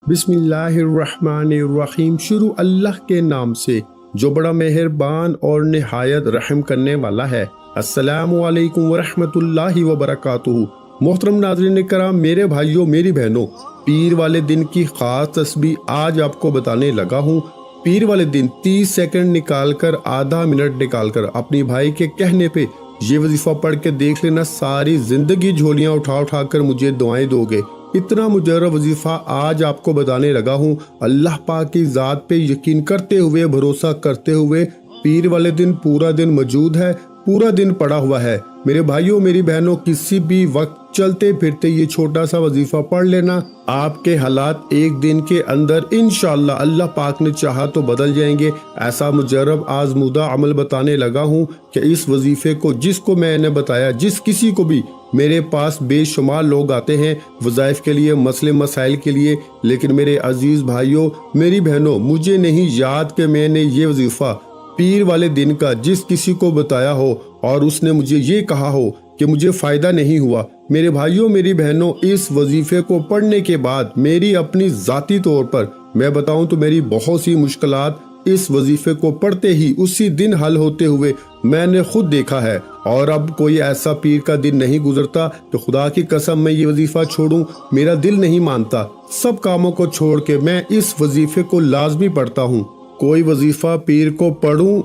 बिस्मिल्लाहिर्रहमानिर्रहीम। शुरू अल्लाह के नाम से जो बड़ा मेहरबान और निहायत रहम करने वाला है। अस्सलामु अलैकुम वरहमतुल्लाहि वबरकातुहू। मोहतरम नाज़रीन कराम, मेरे भाइयों मेरी बहनों, पीर वाले दिन की ख़ास तस्बीह आज आपको बताने लगा हूँ। पीर वाले दिन 30 सेकंड निकालकर, आधा मिनट निकालकर अपनी भाई के कहने पे ये वजीफ़ा पढ़ के देख लेना, सारी ज़िंदगी झोलियाँ उठा उठा कर मुझे दुआएं दोगे। इतना मुजर्रब वजीफ़ा आज आपको बताने लगा हूँ। अल्लाह पाक की ज़ात पे यकीन करते हुए, भरोसा करते हुए, पीर वाले दिन पूरा दिन मौजूद है, पूरा दिन पड़ा हुआ है। मेरे भाइयों मेरी बहनों, किसी भी वक्त चलते फिरते ये छोटा सा वजीफ़ा पढ़ लेना। आपके हालात एक दिन के अंदर इंशाअल्लाह अल्लाह पाक ने चाहा तो बदल जाएंगे। ऐसा मुजर्रब आजमूदा अमल बताने लगा हूँ कि इस वजीफ़े को जिसको मैंने बताया, जिस किसी को भी, मेरे पास बेशुमार लोग आते हैं वज़ाइफ के लिए, मसले मसाइल के लिए, लेकिन मेरे अजीज़ भाइयों मेरी बहनों, मुझे नहीं याद कि मैंने ये वजीफ़ा पीर वाले दिन का जिस किसी को बताया हो और उसने मुझे ये कहा हो कि मुझे फ़ायदा नहीं हुआ। मेरे भाइयों मेरी बहनों, इस वजीफ़े को पढ़ने के बाद मेरी अपनी ज़ाती तौर पर मैं बताऊं तो मेरी बहुत सी मुश्किलात इस वजीफ़े को पढ़ते ही उसी दिन हल होते हुए मैंने खुद देखा है। और अब कोई ऐसा पीर का दिन नहीं गुजरता तो खुदा की कसम मैं ये वजीफ़ा छोड़ूं, मेरा दिल नहीं मानता। सब कामों को छोड़ के मैं इस वजीफ़े को लाजमी पढ़ता हूँ। कोई वजीफ़ा पीर को पढ़ूं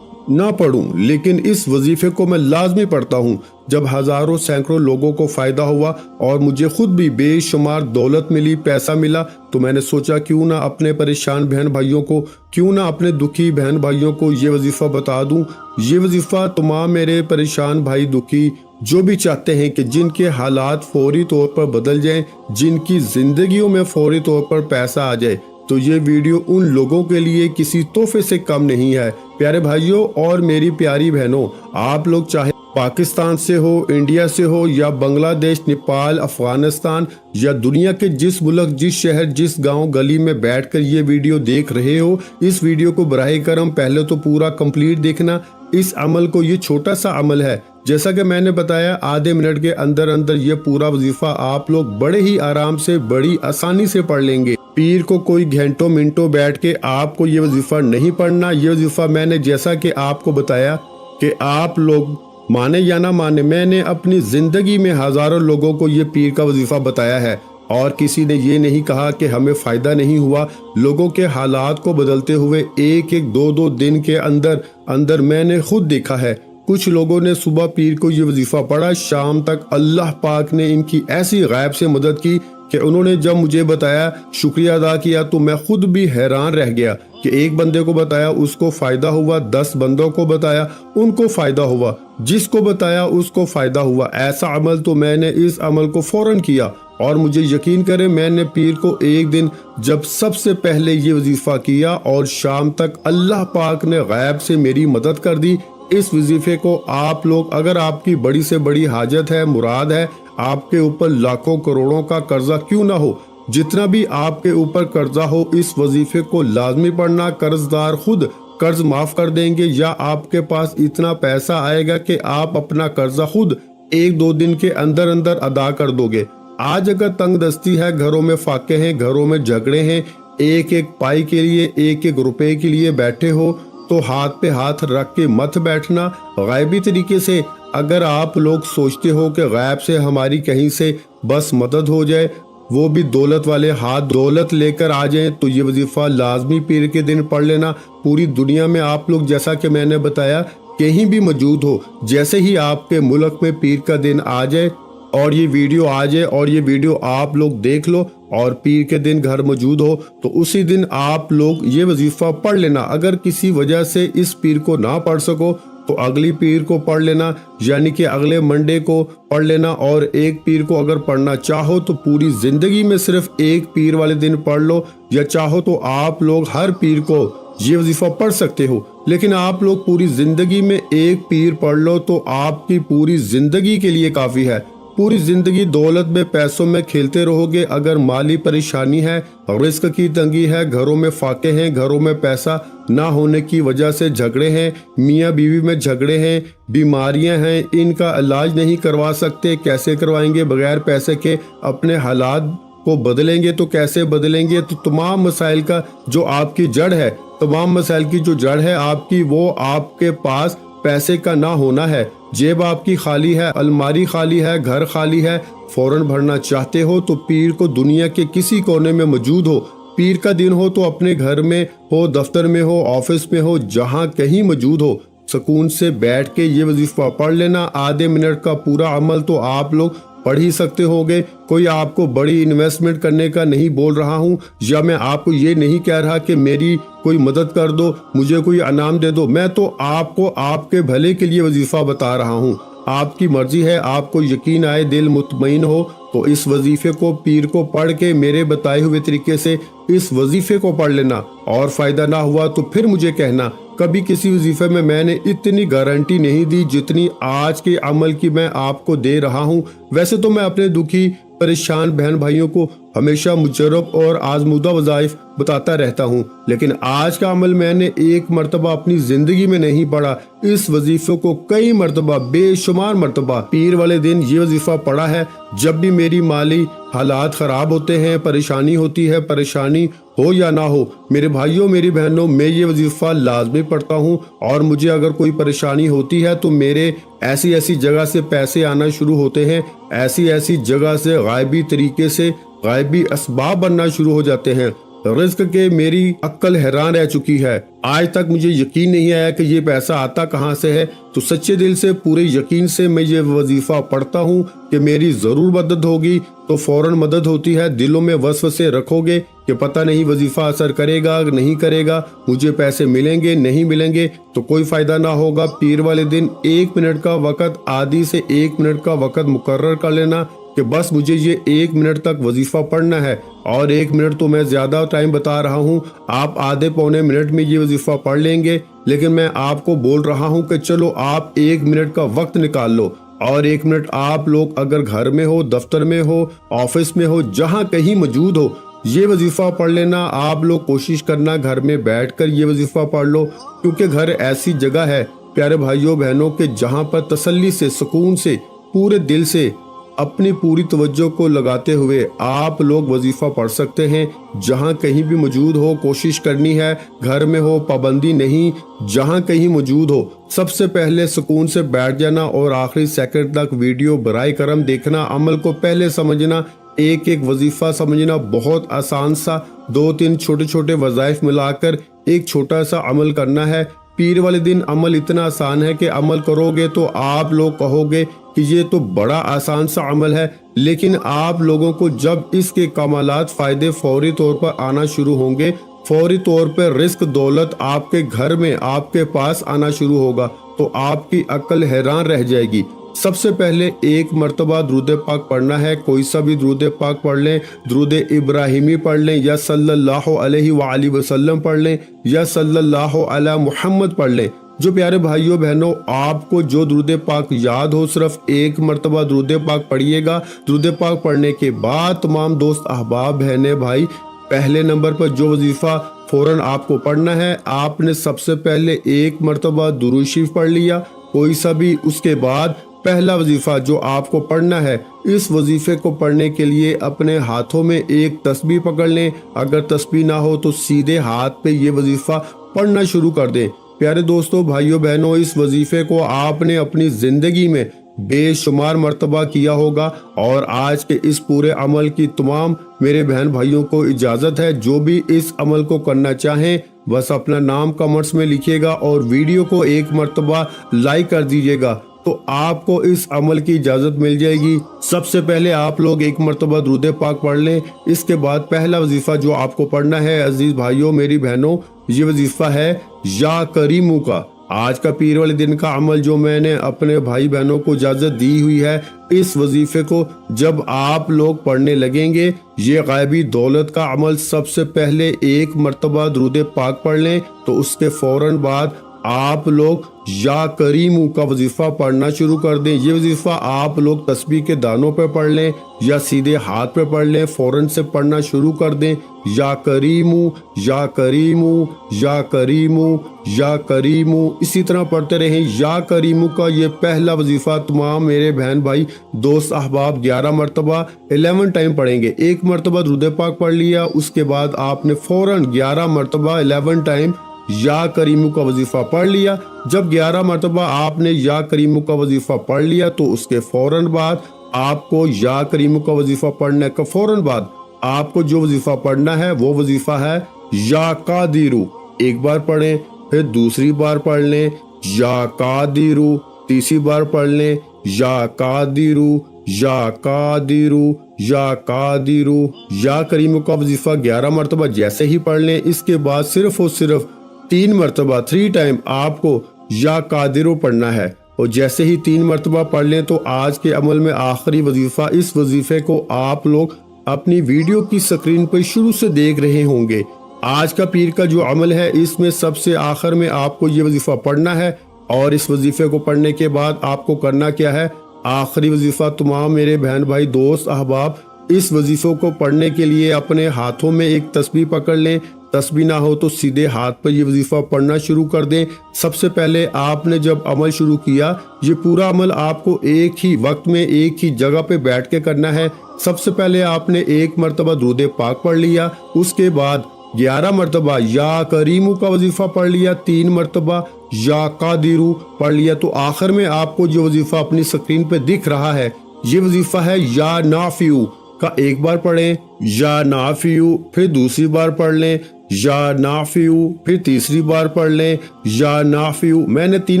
ना पढ़ूं, लेकिन इस वजीफ़े को मैं लाजमी पढ़ता हूँ। जब हज़ारों सैकड़ों लोगों को फ़ायदा हुआ और मुझे खुद भी बेशुमार दौलत मिली, पैसा मिला, तो मैंने सोचा क्यों ना अपने परेशान बहन भाइयों को, क्यों ना अपने दुखी बहन भाइयों को ये वजीफ़ा बता दूँ। ये वजीफ़ा तमाम मेरे परेशान भाई, दुखी, जो भी चाहते हैं कि जिनके हालात फौरी तौर पर बदल जाएं, जिनकी ज़िंदगियों में फौरी तौर पर पैसा आ जाए, तो ये वीडियो उन लोगों के लिए किसी तोहफे से कम नहीं है। प्यारे भाइयों और मेरी प्यारी बहनों, आप लोग चाहे पाकिस्तान से हो, इंडिया से हो, या बांग्लादेश, नेपाल, अफगानिस्तान, या दुनिया के जिस मुल्क, जिस शहर, जिस गांव गली में बैठकर ये वीडियो देख रहे हो, इस वीडियो को बराए करम पहले तो पूरा कंप्लीट देखना। इस अमल को, ये छोटा सा अमल है, जैसा कि मैंने बताया, आधे मिनट के अंदर अंदर ये पूरा वजीफा आप लोग बड़े ही आराम से, बड़ी आसानी से पढ़ लेंगे। पीर को कोई घंटों मिनटों बैठ के आपको ये वजीफा नहीं पढ़ना। ये वजीफा मैंने जैसा कि आपको बताया कि आप लोग माने या ना माने, मैंने अपनी जिंदगी में हजारों लोगों को ये पीर का वजीफा बताया है और किसी ने ये नहीं कहा कि हमें फ़ायदा नहीं हुआ। लोगों के हालात को बदलते हुए एक एक दो दो दिन के अंदर अंदर मैंने खुद देखा है। कुछ लोगों ने सुबह पीर को ये वजीफा पढ़ा, शाम तक अल्लाह पाक ने इनकी ऐसी गायब से मदद की कि उन्होंने जब मुझे बताया, शुक्रिया अदा किया, तो मैं खुद भी हैरान रह गया कि एक बंदे को बताया उसको फ़ायदा हुआ, 10 बंदों को बताया उनको फ़ायदा हुआ, जिसको बताया उसको फ़ायदा हुआ। ऐसा अमल तो मैंने इस अमल को फ़ौरन किया और मुझे यकीन करें, मैंने पीर को एक दिन जब सबसे पहले ये वजीफ़ा किया और शाम तक अल्लाह पाक ने गायब से मेरी मदद कर दी। इस वजीफे को आप लोग, अगर आपकी बड़ी से बड़ी हाजत है, मुराद है, आपके ऊपर लाखों करोड़ों का कर्जा क्यों ना हो, जितना भी आपके ऊपर कर्जा हो, इस वजीफे को लाजमी पढ़ना। कर्जदार खुद कर्ज माफ कर देंगे या आपके पास इतना पैसा आएगा कि आप अपना कर्जा खुद एक दो दिन के अंदर अंदर अदा कर दोगे। आज अगर तंग दस्ती है, घरों में फाके हैं, घरों में झगड़े हैं, एक एक पाई के लिए, एक एक रुपए के लिए बैठे हो, तो हाथ पे हाथ रख के मत बैठना। गायबी तरीके से अगर आप लोग सोचते हो कि गायब से हमारी कहीं से बस मदद हो जाए, वो भी दौलत वाले हाथ दौलत लेकर आ जाए, तो ये वजीफा लाजमी पीर के दिन पढ़ लेना। पूरी दुनिया में आप लोग, जैसा कि मैंने बताया, कहीं भी मौजूद हो, जैसे ही आपके मुल्क में पीर का दिन आ जाए और ये वीडियो आ जाए और ये वीडियो आप लोग देख लो और पीर के दिन घर मौजूद हो, तो उसी दिन आप लोग ये वजीफा पढ़ लेना। अगर किसी वजह से इस पीर को ना पढ़ सको तो अगली पीर को पढ़ लेना, यानी कि अगले मंडे को पढ़ लेना। और एक पीर को अगर पढ़ना चाहो तो पूरी जिंदगी में सिर्फ एक पीर वाले दिन पढ़ लो, या चाहो तो आप लोग हर पीर को ये वजीफा पढ़ सकते हो, लेकिन आप लोग पूरी जिंदगी में एक पीर पढ़ लो तो आपकी पूरी जिंदगी के लिए काफी है। पूरी जिंदगी दौलत में, पैसों में खेलते रहोगे। अगर माली परेशानी है, रिस्क की तंगी है, घरों में फाके हैं, घरों में पैसा ना होने की वजह से झगड़े हैं, मियाँ बीवी में झगड़े हैं, बीमारियां हैं, इनका इलाज नहीं करवा सकते, कैसे करवाएंगे बगैर पैसे के, अपने हालात کو بدلیں تو कैसे बदलेंगे, तो तमाम मसाइल का जो आपकी जड़ है, तमाम मसाइल की जो जड़ है आपकी, वो आपके पास पैसे का ना होना है। जेब आपकी खाली है, अलमारी खाली है, घर खाली है, फौरन भरना चाहते हो तो पीर को दुनिया के किसी कोने में मौजूद हो, पीर का दिन हो तो अपने घर में हो, दफ्तर में हो, ऑफिस में हो, जहाँ कहीं मौजूद हो, सुकून से बैठ के ये वजीफा पढ़ लेना। आधे मिनट का पूरा अमल तो आप लोग पढ़ ही सकते होगे। कोई आपको बड़ी इन्वेस्टमेंट करने का नहीं बोल रहा हूँ, या मैं आपको ये नहीं कह रहा कि मेरी कोई मदद कर दो, मुझे कोई इनाम दे दो। मैं तो आपको आपके भले के लिए वजीफा बता रहा हूँ। आपकी मर्जी है, आपको यकीन आए, दिल मुतमईन हो तो इस वजीफे को पीर को पढ़ के मेरे बताए हुए तरीके से इस वजीफे को पढ़ लेना, और फायदा ना हुआ तो फिर मुझे कहना। कभी किसी वजीफे में मैंने इतनी गारंटी नहीं दी जितनी आज के अमल की मैं आपको दे रहा हूँ। वैसे तो मैं अपने दुखी परेशान बहन भाइयों को हमेशा मुजर्रब और आजमूदा वज़ाइफ बताता रहता हूँ, लेकिन आज का अमल मैंने एक मर्तबा अपनी जिंदगी में नहीं पढ़ा। इस वजीफे को कई मर्तबा, बेशुमार मर्तबा पीर वाले दिन ये वजीफा पढ़ा है। जब भी मेरी माली हालात ख़राब होते हैं, परेशानी होती है, परेशानी हो या ना हो, मेरे भाइयों मेरी बहनों, मैं ये वजीफा लाजमी पढ़ता हूँ। और मुझे अगर कोई परेशानी होती है तो मेरे ऐसी ऐसी जगह से पैसे आना शुरू होते हैं, ऐसी ऐसी जगह से गायबी तरीके से गायबी असबाब बनना शुरू हो जाते हैं। रिस्क के मेरी अक्ल हैरान रह चुकी है। आज तक मुझे यकीन नहीं आया कि ये पैसा आता कहाँ से है। तो सच्चे दिल से, पूरे यकीन से मैं ये वजीफा पढ़ता हूँ कि मेरी जरूर मदद होगी, तो फौरन मदद होती है। दिलों में वसवसे रखोगे कि पता नहीं वजीफा असर करेगा नहीं करेगा, मुझे पैसे मिलेंगे नहीं मिलेंगे, तो कोई फायदा ना होगा। पीर वाले दिन 1 मिनट का वक़्त, आधी से 1 मिनट का वक़्त मुकर्रर कर लेना कि बस मुझे ये 1 मिनट तक वजीफा पढ़ना है। और 1 मिनट तो मैं ज्यादा टाइम बता रहा हूँ, आप आधे पौने मिनट में ये वजीफा पढ़ लेंगे, लेकिन मैं आपको बोल रहा हूँ कि चलो आप 1 मिनट का वक्त निकाल लो। और 1 मिनट आप लोग अगर घर में हो, दफ्तर में हो, ऑफिस में हो, जहाँ कहीं मौजूद हो, ये वजीफा पढ़ लेना। आप लोग कोशिश करना घर में बैठकर ये वजीफा पढ़ लो, क्योंकि घर ऐसी जगह है प्यारे भाइयों बहनों के जहाँ पर तसल्ली से, सुकून से, पूरे दिल से, अपनी पूरी तवज्जो को लगाते हुए आप लोग वजीफा पढ़ सकते हैं। जहाँ कहीं भी मौजूद हो, कोशिश करनी है घर में हो, पाबंदी नहीं, जहाँ कहीं मौजूद हो, सबसे पहले सुकून से बैठ जाना और आखिरी सेकंड तक वीडियो बराए करम देखना। अमल को पहले समझना, एक एक वजीफा समझना, बहुत आसान सा 2-3 छोटे छोटे वज़ाइफ मिलाकर एक छोटा सा अमल करना है। पीर वाले दिन अमल इतना आसान है कि अमल करोगे तो आप लोग कहोगे कि ये तो बड़ा आसान सा अमल है, लेकिन आप लोगों को जब इसके कमालात फ़ायदे फौरी तौर पर आना शुरू होंगे, फौरी तौर पर रिस्क दौलत आपके घर में आपके पास आना शुरू होगा, तो आपकी अक्ल हैरान रह जाएगी। सबसे पहले 1 मरतबा दुरूद पाक पढ़ना है। कोई सा भी दुरूद पाक पढ़ लें, दुरूद इब्राहिमी पढ़ लें, या सल्लल्लाहु अलैहि वसल्लम पढ़ लें, या सल्लल्लाहु अला मुहम्मद पढ़ लें। जो प्यारे भाइयों बहनों, आपको जो दुरूद पाक याद हो, सिर्फ 1 मरतबा दुरूद पाक पढ़िएगा। दुरूद पाक पढ़ने के बाद तमाम दोस्त अहबाब बहने भाई, पहले नंबर पर जो वजीफा फौरन आपको पढ़ना है, आपने सबसे पहले 1 मरतबा दुरूद शरीफ पढ़ लिया कोई सा भी। उसके बाद पहला वजीफा जो आपको पढ़ना है, इस वजीफे को पढ़ने के लिए अपने हाथों में एक तस्बीह पकड़ लें। अगर तस्बीह ना हो तो सीधे हाथ पे ये वजीफा पढ़ना शुरू कर दें। प्यारे दोस्तों, भाइयों बहनों, इस वजीफे को आपने अपनी जिंदगी में बेशुमार मर्तबा किया होगा। और आज के इस पूरे अमल की तमाम मेरे बहन भाइयों को इजाज़त है। जो भी इस अमल को करना चाहें, बस अपना नाम कमेंट्स में लिखिएगा और वीडियो को 1 मरतबा लाइक कर दीजिएगा, तो आपको इस अमल की इजाज़त मिल जाएगी। सबसे पहले आप लोग 1 मरतबा दुरूद पाक पढ़ लें। इसके बाद पहला वजीफ़ा जो आपको पढ़ना है अजीज़ भाइयों मेरी बहनों, ये वजीफ़ा है या करीमू का। आज का पीर वाले दिन का अमल जो मैंने अपने भाई बहनों को इजाज़त दी हुई है, इस वजीफे को जब आप लोग पढ़ने लगेंगे, ये गायबी दौलत का अमल सबसे पहले 1 मरतबा दुरूद पाक पढ़ लें, तो उसके फौरन बाद آپ لوگ یا کریمو کا وظیفہ پڑھنا شروع کر دیں۔ یہ وظیفہ آپ لوگ تسبیح کے دانوں پہ پڑھ لیں یا سیدھے ہاتھ پہ پڑھ لیں، فوراً سے پڑھنا شروع کر دیں۔ یا کریمو یا کریمو یا کریمو یا کریمو، اسی طرح پڑھتے رہیں۔ یا کریمو کا یہ پہلا وظیفہ تمام میرے بہن بھائی دوست احباب 11 مرتبہ 11 ٹائم پڑھیں گے۔ ایک مرتبہ درود پاک پڑھ لیا، اس کے بعد آپ نے فوراً 11 مرتبہ 11 ٹائم یا کریمو کا وظیفہ پڑھ لیا۔ جب 11 مرتبہ آپ نے یا کریمو کا وظیفہ پڑھ لیا تو اس کے فوراً بعد آپ کو یا کریمو کا وظیفہ پڑھنے کا فوراً بعد آپ کو جو وظیفہ پڑھنا ہے وہ وظیفہ ہے یا قادرو۔ ایک بار پڑھیں، پھر دوسری بار پڑھ لیں یا قادرو، تیسری بار پڑھ لیں یا قادرو یا قادرو یا قادرو۔ یا کریمو کا وظیفہ 11 مرتبہ جیسے ہی پڑھ لیں، اس کے بعد صرف اور صرف 3 مرتبہ 3 ٹائم آپ کو یا قادرو پڑھنا ہے، اور جیسے ہی 3 مرتبہ پڑھ لیں تو آج کے عمل میں آخری وظیفہ، اس وظیفے کو آپ لوگ اپنی ویڈیو کی سکرین پر شروع سے دیکھ رہے ہوں گے۔ آج کا پیر کا جو عمل ہے اس میں سب سے آخر میں آپ کو یہ وظیفہ پڑھنا ہے، اور اس وظیفے کو پڑھنے کے بعد آپ کو کرنا کیا ہے؟ آخری وظیفہ تمام میرے بہن بھائی دوست احباب اس وظیفوں کو پڑھنے کے لیے اپنے ہاتھوں میں ایک تسبیح پکڑ لیں، تسبیح نہ ہو تو سیدھے ہاتھ پر یہ وظیفہ پڑھنا شروع کر دیں۔ سب سے پہلے آپ نے جب عمل شروع کیا، یہ پورا عمل آپ کو ایک ہی وقت میں ایک ہی جگہ پہ بیٹھ کے کرنا ہے۔ سب سے پہلے آپ نے 1 مرتبہ درود پاک پڑھ لیا، اس کے بعد 11 مرتبہ یا کریمو کا وظیفہ پڑھ لیا، 3 مرتبہ یا قادرو پڑھ لیا، تو آخر میں آپ کو جو وظیفہ اپنی سکرین پہ دکھ رہا ہے یہ وظیفہ ہے یا نافیو کا۔ ایک بار پڑھیں یا نافیو، پھر دوسری بار پڑھ لیں یا نافیو، پھر تیسری بار پڑھ لیں یا نافیو۔ میں نے 3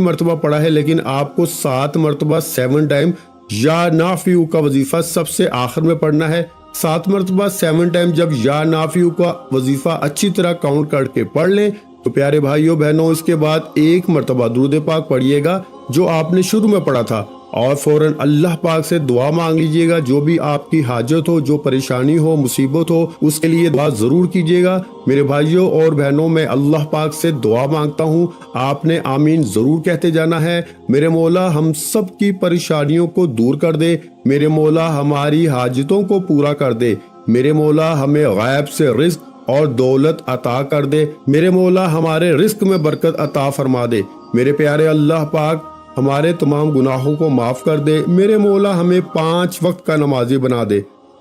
مرتبہ پڑھا ہے، لیکن آپ کو 7 مرتبہ 7 ٹائم یا نافیو کا وظیفہ سب سے آخر میں پڑھنا ہے۔ 7 مرتبہ 7 ٹائم جب یا نافیو کا وظیفہ اچھی طرح کاؤنٹ کر کے پڑھ لیں تو پیارے بھائیوں بہنوں اس کے بعد 1 مرتبہ درود پاک پڑھیے گا جو آپ نے شروع میں پڑھا تھا، اور فوراً اللہ پاک سے دعا مانگ لیجئے گا۔ جو بھی آپ کی حاجت ہو، جو پریشانی ہو، مصیبت ہو، اس کے لیے دعا ضرور کیجئے گا۔ میرے بھائیوں اور بہنوں میں اللہ پاک سے دعا مانگتا ہوں، آپ نے آمین ضرور کہتے جانا ہے۔ میرے مولا ہم سب کی پریشانیوں کو دور کر دے، میرے مولا ہماری حاجتوں کو پورا کر دے، میرے مولا ہمیں غیب سے رزق اور دولت عطا کر دے، میرے مولا ہمارے رزق میں برکت عطا فرما دے، میرے پیارے اللہ پاک ہمارے تمام گناہوں کو معاف کر دے، میرے مولا ہمیں 5 وقت کا نمازی بنا دے،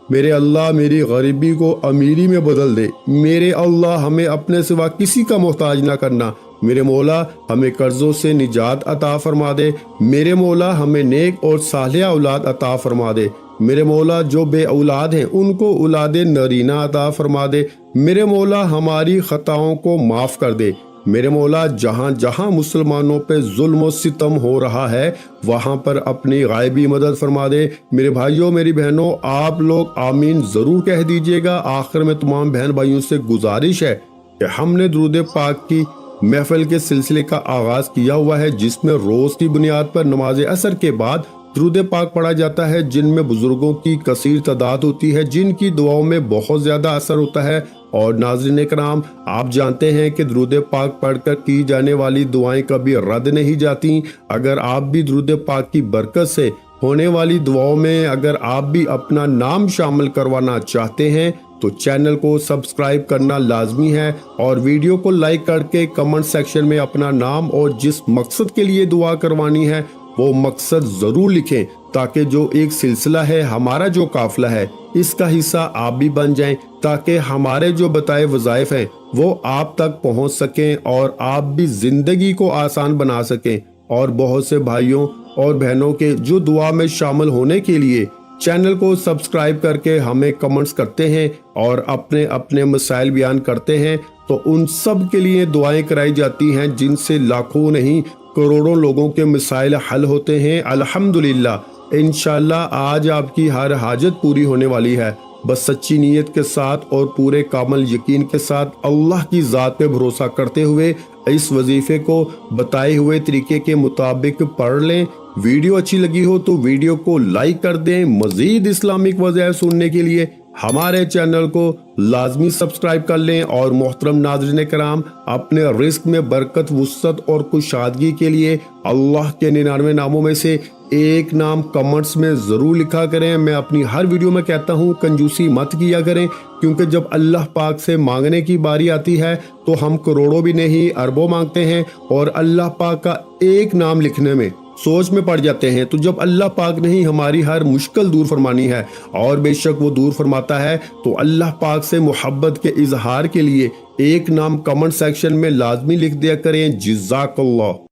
میرے اللہ میری غریبی کو امیری میں بدل دے، میرے اللہ ہمیں اپنے سوا کسی کا محتاج نہ کرنا، میرے مولا ہمیں قرضوں سے نجات عطا فرما دے، میرے مولا ہمیں نیک اور صالح اولاد عطا فرما دے، میرے مولا جو بے اولاد ہیں ان کو اولاد نرینہ عطا فرما دے، میرے مولا ہماری خطاؤں کو معاف کر دے، میرے مولا جہاں جہاں مسلمانوں پہ ظلم و ستم ہو رہا ہے وہاں پر اپنی غائبی مدد فرما دے۔ میرے بھائیوں میری بہنوں آپ لوگ آمین ضرور کہہ دیجئے گا۔ آخر میں تمام بہن بھائیوں سے گزارش ہے کہ ہم نے درود پاک کی محفل کے سلسلے کا آغاز کیا ہوا ہے، جس میں روز کی بنیاد پر نماز عصر کے بعد درود پاک پڑھا جاتا ہے، جن میں بزرگوں کی کثیر تعداد ہوتی ہے، جن کی دعاؤں میں بہت زیادہ اثر ہوتا ہے۔ اور ناظرین کرام آپ جانتے ہیں کہ درود پاک پڑھ کر کی جانے والی دعائیں کبھی رد نہیں جاتی۔ اگر آپ بھی درود پاک کی برکت سے ہونے والی دعاؤں میں اگر آپ بھی اپنا نام شامل کروانا چاہتے ہیں تو چینل کو سبسکرائب کرنا لازمی ہے، اور ویڈیو کو لائک کر کے کمنٹ سیکشن میں اپنا نام اور جس مقصد کے لیے دعا کروانی ہے وہ مقصد ضرور لکھیں، تاکہ جو ایک سلسلہ ہے ہمارا جو قافلہ ہے اس کا حصہ آپ بھی بن جائیں، تاکہ ہمارے جو بتائے وظائف ہیں وہ آپ تک پہنچ سکیں اور آپ بھی زندگی کو آسان بنا سکیں۔ اور بہت سے بھائیوں اور بہنوں کے جو دعا میں شامل ہونے کے لیے چینل کو سبسکرائب کر کے ہمیں کمنٹس کرتے ہیں اور اپنے اپنے مسائل بیان کرتے ہیں، تو ان سب کے لیے دعائیں کرائی جاتی ہیں، جن سے لاکھوں نہیں کروڑوں لوگوں کے مسائل حل ہوتے ہیں۔ الحمدللہ انشاءاللہ آج آپ کی ہر حاجت پوری ہونے والی ہے، بس سچی نیت کے ساتھ اور پورے کامل یقین کے ساتھ اللہ کی ذات پہ بھروسہ کرتے ہوئے اس وظیفے کو بتائے ہوئے طریقے کے مطابق پڑھ لیں۔ ویڈیو اچھی لگی ہو تو ویڈیو کو لائک کر دیں۔ مزید اسلامک وظائف سننے کے لیے ہمارے چینل کو لازمی سبسکرائب کر لیں، اور محترم ناظرین کرام، اپنے رزق میں برکت، وسعت اور کشادگی کے لیے اللہ کے 99 ناموں میں سے ایک نام کمنٹس میں ضرور لکھا کریں۔ میں اپنی ہر ویڈیو میں کہتا ہوں کنجوسی مت کیا کریں، کیونکہ جب اللہ پاک سے مانگنے کی باری آتی ہے تو ہم کروڑوں بھی نہیں اربوں مانگتے ہیں، اور اللہ پاک کا ایک نام لکھنے میں سوچ میں پڑ جاتے ہیں۔ تو جب اللہ پاک نے ہی ہماری ہر مشکل دور فرمانی ہے، اور بے شک وہ دور فرماتا ہے، تو اللہ پاک سے محبت کے اظہار کے لیے ایک نام کمنٹ سیکشن میں لازمی لکھ دیا کریں۔ جزاک اللہ۔